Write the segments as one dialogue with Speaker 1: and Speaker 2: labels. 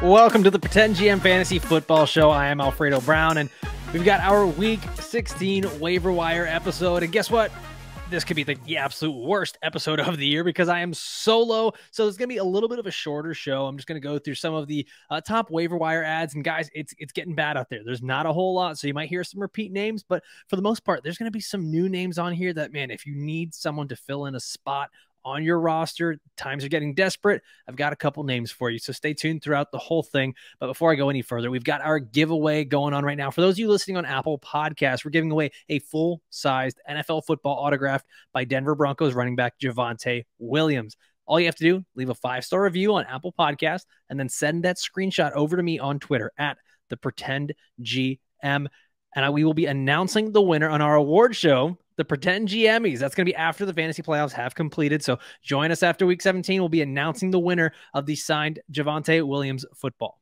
Speaker 1: Welcome to the Pretend GM Fantasy Football Show. I am Alfredo Brown, and we've got our Week 16 waiver wire episode. And guess what? This could be the absolute worst episode of the year because I am solo. So it's going to be a little bit of a shorter show. I'm just going to go through some of the top waiver wire ads. And guys, it's getting bad out there. There's not a whole lot. So you might hear some repeat names, but for the most part, there's going to be some new names on here that, man, if you need someone to fill in a spot on your roster, times are getting desperate, I've got a couple names for you. So stay tuned throughout the whole thing. But before I go any further, we've got our giveaway going on right now. For those of you listening on Apple Podcasts, we're giving away a full-sized NFL football autographed by Denver Broncos running back Javonte Williams. All you have to do, leave a 5-star review on Apple Podcasts and then send that screenshot over to me on Twitter at the Pretend GM. And we will be announcing the winner on our award show, the Pretend GMmies. That's going to be after the fantasy playoffs have completed. So join us after week 17. We'll be announcing the winner of the signed Javonte Williams football.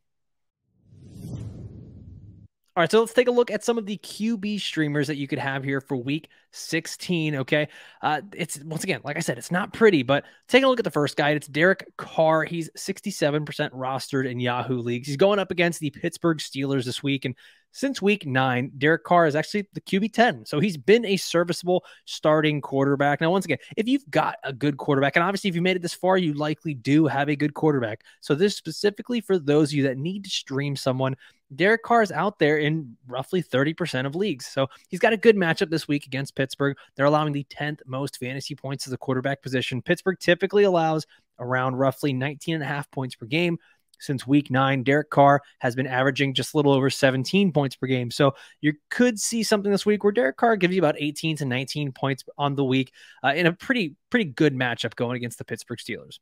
Speaker 1: All right, so let's take a look at some of the QB streamers that you could have here for week 16, okay? It's, once again, like I said, it's not pretty, but take a look at the first guy. It's Derek Carr. He's 67% rostered in Yahoo leagues. He's going up against the Pittsburgh Steelers this week, and since week 9, Derek Carr is actually the QB 10. So he's been a serviceable starting quarterback. Now, once again, if you've got a good quarterback, and obviously if you made it this far, you likely do have a good quarterback. So this specifically for those of you that need to stream someone, Derek Carr is out there in roughly 30% of leagues. So he's got a good matchup this week against Pittsburgh. They're allowing the 10th most fantasy points to the quarterback position. Pittsburgh typically allows around roughly 19.5 points per game. Since week 9, Derek Carr has been averaging just a little over 17 points per game. So you could see something this week where Derek Carr gives you about 18 to 19 points on the week in a pretty good matchup going against the Pittsburgh Steelers.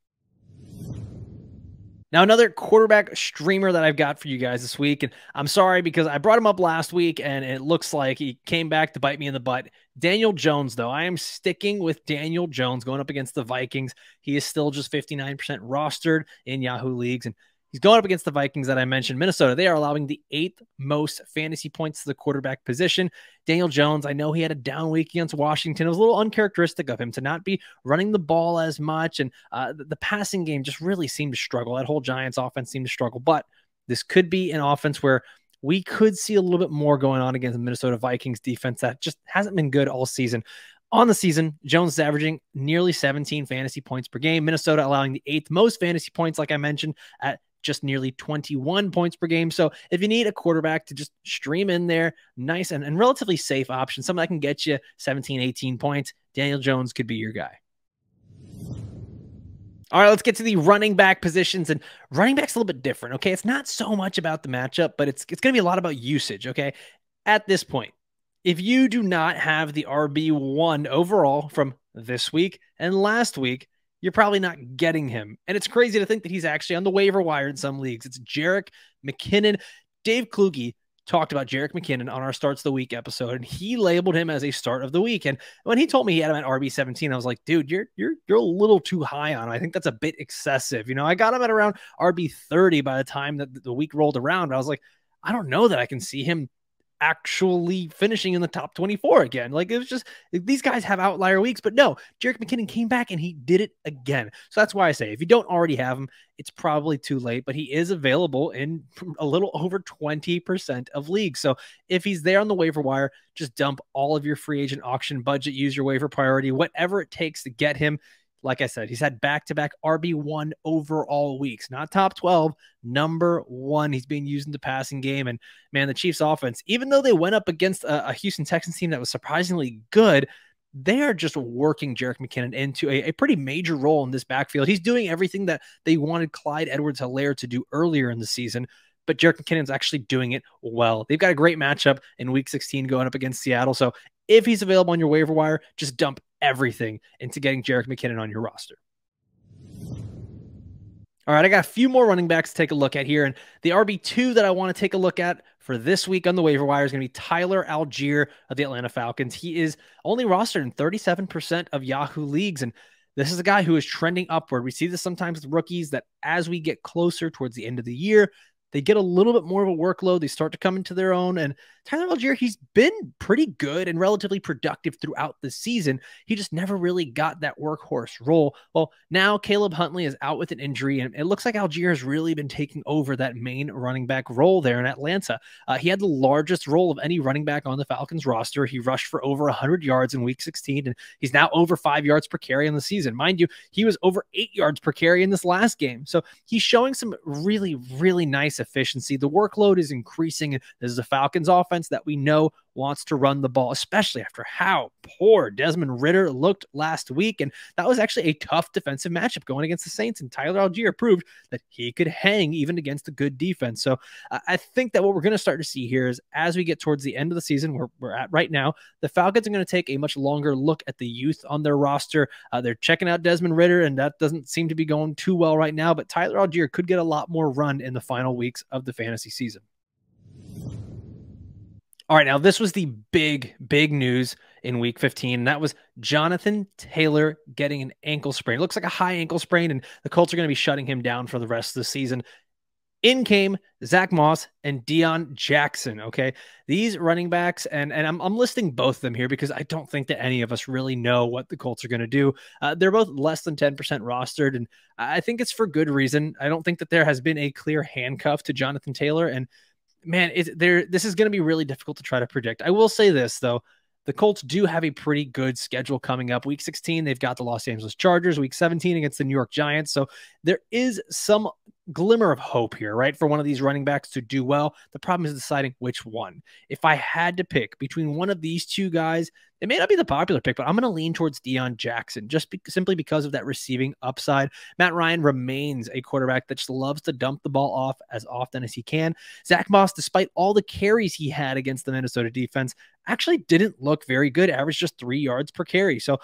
Speaker 1: Now, another quarterback streamer that I've got for you guys this week, and I'm sorry because I brought him up last week and it looks like he came back to bite me in the butt. Daniel Jones, though. I am sticking with Daniel Jones going up against the Vikings. He is still just 59% rostered in Yahoo leagues, and he's going up against the Vikings that I mentioned. Minnesota, they are allowing the 8th most fantasy points to the quarterback position. Daniel Jones, I know he had a down week against Washington. It was a little uncharacteristic of him to not be running the ball as much, and the passing game just really seemed to struggle. That whole Giants offense seemed to struggle, but this could be an offense where we could see a little bit more going on against the Minnesota Vikings defense that just hasn't been good all season. On the season, Jones is averaging nearly 17 fantasy points per game. Minnesota allowing the 8th most fantasy points, like I mentioned, at just nearly 21 points per game. So if you need a quarterback to just stream in there, nice and relatively safe option, something that can get you 17, 18 points, Daniel Jones could be your guy. All right, let's get to the running back positions. And running back's a little bit different, okay? It's not so much about the matchup, but it's going to be a lot about usage, okay? At this point, if you do not have the RB1 overall from this week and last week, you're probably not getting him. And it's crazy to think that he's actually on the waiver wire in some leagues. It's Jerick McKinnon. Dave Kluge talked about Jerick McKinnon on our Starts of the Week episode, and he labeled him as a start of the week. And when he told me he had him at RB17, I was like, dude, you're a little too high on him. I think that's a bit excessive. You know, I got him at around RB30 by the time that the week rolled around. But I was like, I don't know that I can see him actually finishing in the top 24 again. Like, it was just, these guys have outlier weeks, but no, Jerick McKinnon came back and he did it again. So that's why I say, if you don't already have him, it's probably too late, but he is available in a little over 20% of leagues. So if he's there on the waiver wire, just dump all of your free agent auction budget, use your waiver priority, whatever it takes to get him. Like I said, he's had back-to-back RB1 overall weeks, not top 12, number 1. He's being used in the passing game. And man, the Chiefs offense, even though they went up against a Houston Texans team that was surprisingly good, they are just working Jerick McKinnon into a pretty major role in this backfield. He's doing everything that they wanted Clyde Edwards-Helaire to do earlier in the season, but Jerick McKinnon's actually doing it well. They've got a great matchup in week 16 going up against Seattle. So if he's available on your waiver wire, just dump everything into getting Jerick McKinnon on your roster. All right, I got a few more running backs to take a look at here. And the RB2 that I want to take a look at for this week on the waiver wire is going to be Tyler Algier of the Atlanta Falcons. He is only rostered in 37% of Yahoo leagues. And this is a guy who is trending upward. We see this sometimes with rookies that as we get closer towards the end of the year, they get a little bit more of a workload. They start to come into their own. And Tyler Algier, he's been pretty good and relatively productive throughout the season. He just never really got that workhorse role. Well, now Caleb Huntley is out with an injury, and it looks like Algier has really been taking over that main running back role there in Atlanta. He had the largest role of any running back on the Falcons roster. He rushed for over 100 yards in week 16, and he's now over 5 yards per carry in the season. Mind you, he was over 8 yards per carry in this last game. So he's showing some really, really nice efficiency. The workload is increasing. This is a Falcons offense that we know wants to run the ball, especially after how poor Desmond Ridder looked last week. And that was actually a tough defensive matchup going against the Saints. And Tyler Algier proved that he could hang even against a good defense. So I think that what we're going to start to see here is as we get towards the end of the season, where we're at right now, the Falcons are going to take a much longer look at the youth on their roster. They're checking out Desmond Ridder, and that doesn't seem to be going too well right now. But Tyler Algier could get a lot more run in the final weeks of the fantasy season. All right, now this was the big news in week 15, and that was Jonathan Taylor getting an ankle sprain. It looks like a high ankle sprain, and the Colts are going to be shutting him down for the rest of the season. In came Zach Moss and Deon Jackson, okay? These running backs, and I'm listing both of them here because I don't think that any of us really know what the Colts are going to do. They're both less than 10% rostered, and I think it's for good reason. I don't think that there has been a clear handcuff to Jonathan Taylor, and man, this is going to be really difficult to try to predict. I will say this, though. The Colts do have a pretty good schedule coming up. Week 16, they've got the Los Angeles Chargers. Week 17 against the New York Giants. So there is some glimmer of hope here, right, for one of these running backs to do well. The problem is deciding which one. If I had to pick between one of these two guys, it may not be the popular pick, but I'm going to lean towards Deon Jackson simply because of that receiving upside. Matt Ryan remains a quarterback that just loves to dump the ball off as often as he can. Zach Moss, despite all the carries he had against the Minnesota defense, actually didn't look very good, averaged just 3 yards per carry. So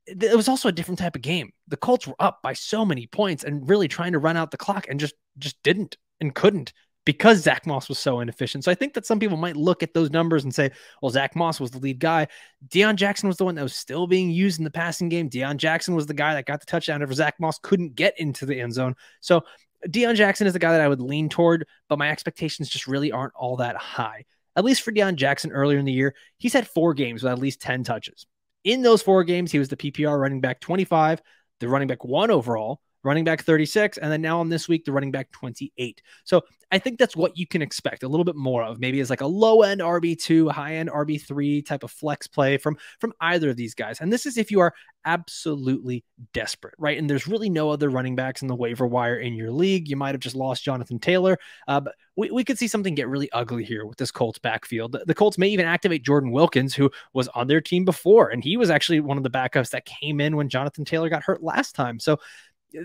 Speaker 1: it was also a different type of game. The Colts were up by so many points and really trying to run out the clock and just didn't and couldn't because Zach Moss was so inefficient. So I think that some people might look at those numbers and say, well, Zach Moss was the lead guy. Deon Jackson was the one that was still being used in the passing game. Deon Jackson was the guy that got the touchdown if Zach Moss couldn't get into the end zone. So Deon Jackson is the guy that I would lean toward, but my expectations just really aren't all that high. At least for Deon Jackson earlier in the year, he's had 4 games with at least 10 touches. In those 4 games, he was the PPR running back 25, the running back 1 overall, running back 36, and then now on this week, the running back 28. So I think that's what you can expect a little bit more of. Maybe it's like a low-end RB2, high-end RB3 type of flex play from either of these guys. And this is if you are absolutely desperate, right? And there's really no other running backs in the waiver wire in your league. You might have just lost Jonathan Taylor, but we could see something get really ugly here with this Colts backfield. The Colts may even activate Jordan Wilkins, who was on their team before, and he was actually one of the backups that came in when Jonathan Taylor got hurt last time. So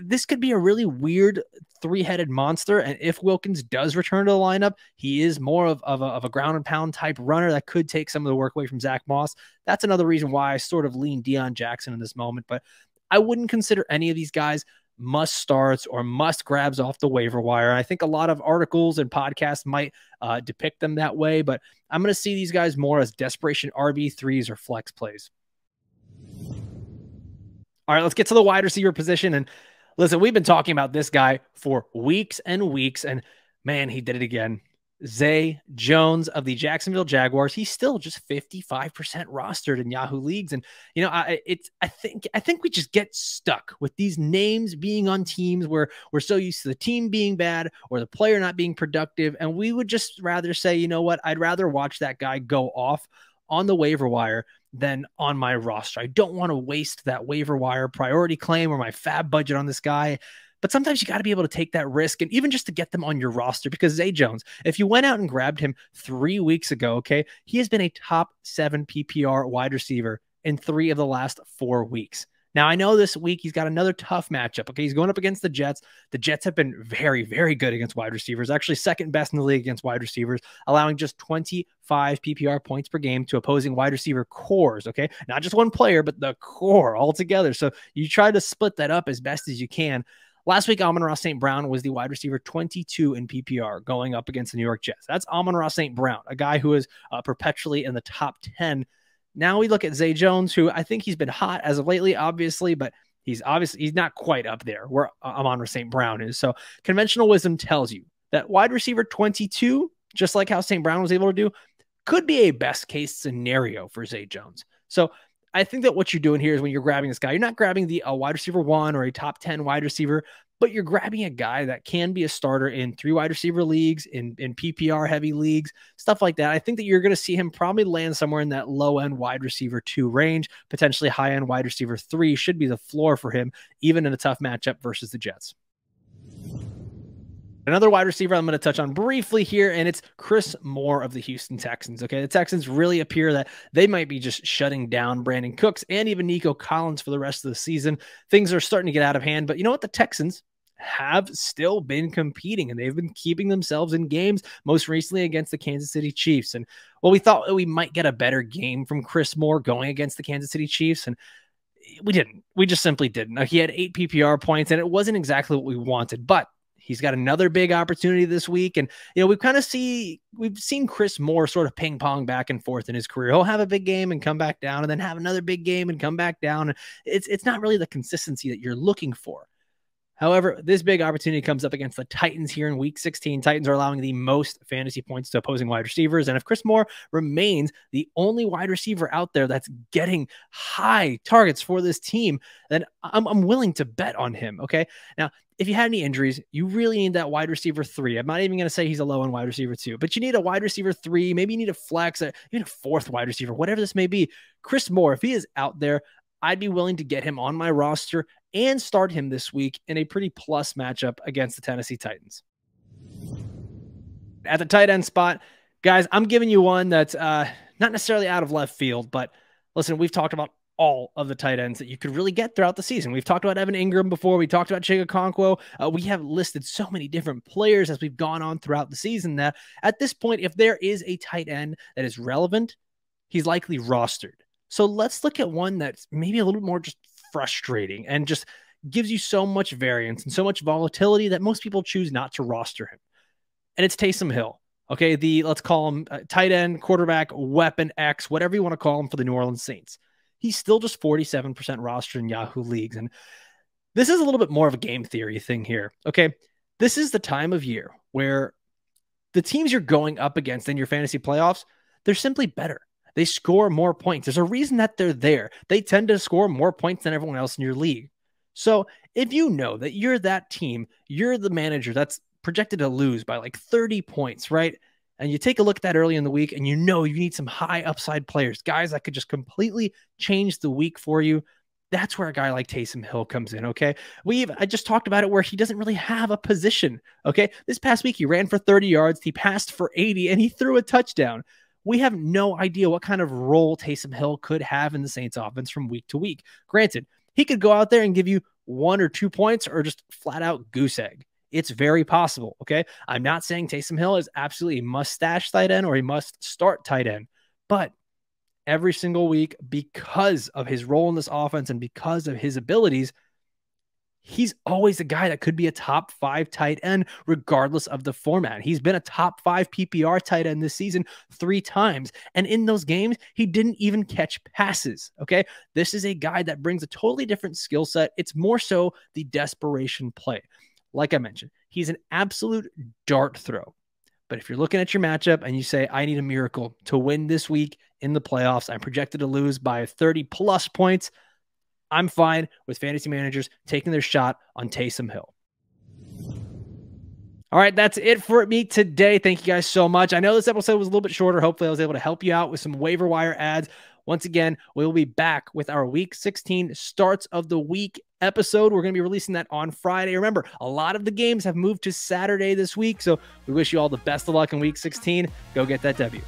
Speaker 1: this could be a really weird 3-headed monster. And if Wilkins does return to the lineup, he is more of a ground and pound type runner that could take some of the work away from Zach Moss. That's another reason why I sort of lean Deon Jackson in this moment, but I wouldn't consider any of these guys must starts or must grabs off the waiver wire. I think a lot of articles and podcasts might depict them that way, but I'm going to see these guys more as desperation RB3s or flex plays. All right, let's get to the wide receiver position. And listen, we've been talking about this guy for weeks and weeks, and man, he did it again. Zay Jones of the Jacksonville Jaguars. He's still just 55% rostered in Yahoo leagues. And, you know, I think we just get stuck with these names being on teams where we're so used to the team being bad or the player not being productive. And we would just rather say, you know what, I'd rather watch that guy go off on the waiver wire than on my roster. I don't want to waste that waiver wire priority claim or my fab budget on this guy. But sometimes you got to be able to take that risk and even just to get them on your roster, because Zay Jones, if you went out and grabbed him 3 weeks ago, okay, he has been a top 7 PPR wide receiver in 3 of the last 4 weeks. Now, I know this week he's got another tough matchup. Okay, he's going up against the Jets. The Jets have been very, very good against wide receivers, actually second best in the league against wide receivers, allowing just 25 PPR points per game to opposing wide receiver cores. Okay, not just one player, but the core altogether. So you try to split that up as best as you can. Last week, Amon-Ra St. Brown was the wide receiver 22 in PPR going up against the New York Jets. That's Amon-Ra St. Brown, a guy who is perpetually in the top 10. Now we look at Zay Jones, who I think he's been hot as of lately, obviously, but he's not quite up there where Amon-Ra St. Brown is. So conventional wisdom tells you that wide receiver 22, just like how St. Brown was able to do, could be a best case scenario for Zay Jones. So I think that what you're doing here is when you're grabbing this guy, you're not grabbing the wide receiver 1 or a top 10 wide receiver, but you're grabbing a guy that can be a starter in 3 wide receiver leagues, in PPR heavy leagues, stuff like that. I think that you're going to see him probably land somewhere in that low end wide receiver 2 range, potentially high end wide receiver 3 should be the floor for him, even in a tough matchup versus the Jets. Another wide receiver I'm going to touch on briefly here, and it's Chris Moore of the Houston Texans. Okay, the Texans really appear that they might be just shutting down Brandon Cooks and even Nico Collins for the rest of the season. Things are starting to get out of hand, but you know what? The Texans have still been competing, and they've been keeping themselves in games, most recently against the Kansas City Chiefs. And well, we thought we might get a better game from Chris Moore going against the Kansas City Chiefs, and we didn't. We just simply didn't. He had 8 PPR points, and it wasn't exactly what we wanted, but he's got another big opportunity this week. And, you know, we've seen Chris Moore sort of ping pong back and forth in his career. He'll have a big game and come back down, and then have another big game and come back down. And it's not really the consistency that you're looking for. However, this big opportunity comes up against the Titans here in week 16. Titans are allowing the most fantasy points to opposing wide receivers. And if Chris Moore remains the only wide receiver out there that's getting high targets for this team, then I'm willing to bet on him. Okay. Now, if you had any injuries, you really need that wide receiver 3. I'm not even going to say he's a low end wide receiver 2, but you need a wide receiver 3. Maybe you need a flex, you need a 4th wide receiver, whatever this may be. Chris Moore, if he is out there, I'd be willing to get him on my roster and start him this week in a pretty plus matchup against the Tennessee Titans. At the tight end spot, guys, I'm giving you one that's not necessarily out of left field, but listen, we've talked about all of the tight ends that you could really get throughout the season. We've talked about Evan Ingram before. We talked about Chig Okonkwo. We have listed so many different players as we've gone on throughout the season that at this point, if there is a tight end that is relevant, he's likely rostered. So let's look at one that's maybe a little more just frustrating and just gives you so much variance and so much volatility that most people choose not to roster him. And it's Taysom Hill. Okay, let's call him tight end, quarterback, weapon X, whatever you want to call him for the New Orleans Saints. He's still just 47% rostered in Yahoo leagues. And this is a little bit more of a game theory thing here. Okay, this is the time of year where the teams you're going up against in your fantasy playoffs, they're simply better. They score more points. There's a reason that they're there. They tend to score more points than everyone else in your league. So if you know that you're that team, you're the manager that's projected to lose by like 30 points, right? And you take a look at that early in the week and you know you need some high upside players, guys that could just completely change the week for you. That's where a guy like Taysom Hill comes in, okay? I just talked about it where he doesn't really have a position, okay? This past week, he ran for 30 yards, he passed for 80, and he threw a touchdown. We have no idea what kind of role Taysom Hill could have in the Saints offense from week to week. Granted, he could go out there and give you 1 or 2 points or just flat out goose egg. It's very possible, okay? I'm not saying Taysom Hill is absolutely a must-stash tight end or a must-start tight end, but every single week, because of his role in this offense and because of his abilities, he's always a guy that could be a top 5 tight end regardless of the format. He's been a top 5 PPR tight end this season 3 times. And in those games, he didn't even catch passes. Okay. This is a guy that brings a totally different skill set. It's more so the desperation play. Like I mentioned, he's an absolute dart throw. But if you're looking at your matchup and you say, I need a miracle to win this week in the playoffs, I'm projected to lose by 30 plus points, I'm fine with fantasy managers taking their shot on Taysom Hill. All right, that's it for me today. Thank you guys so much. I know this episode was a little bit shorter. Hopefully I was able to help you out with some waiver wire ads. Once again, we will be back with our Week 16 starts of the week episode. We're going to be releasing that on Friday. Remember, a lot of the games have moved to Saturday this week, so we wish you all the best of luck in Week 16. Go get that W.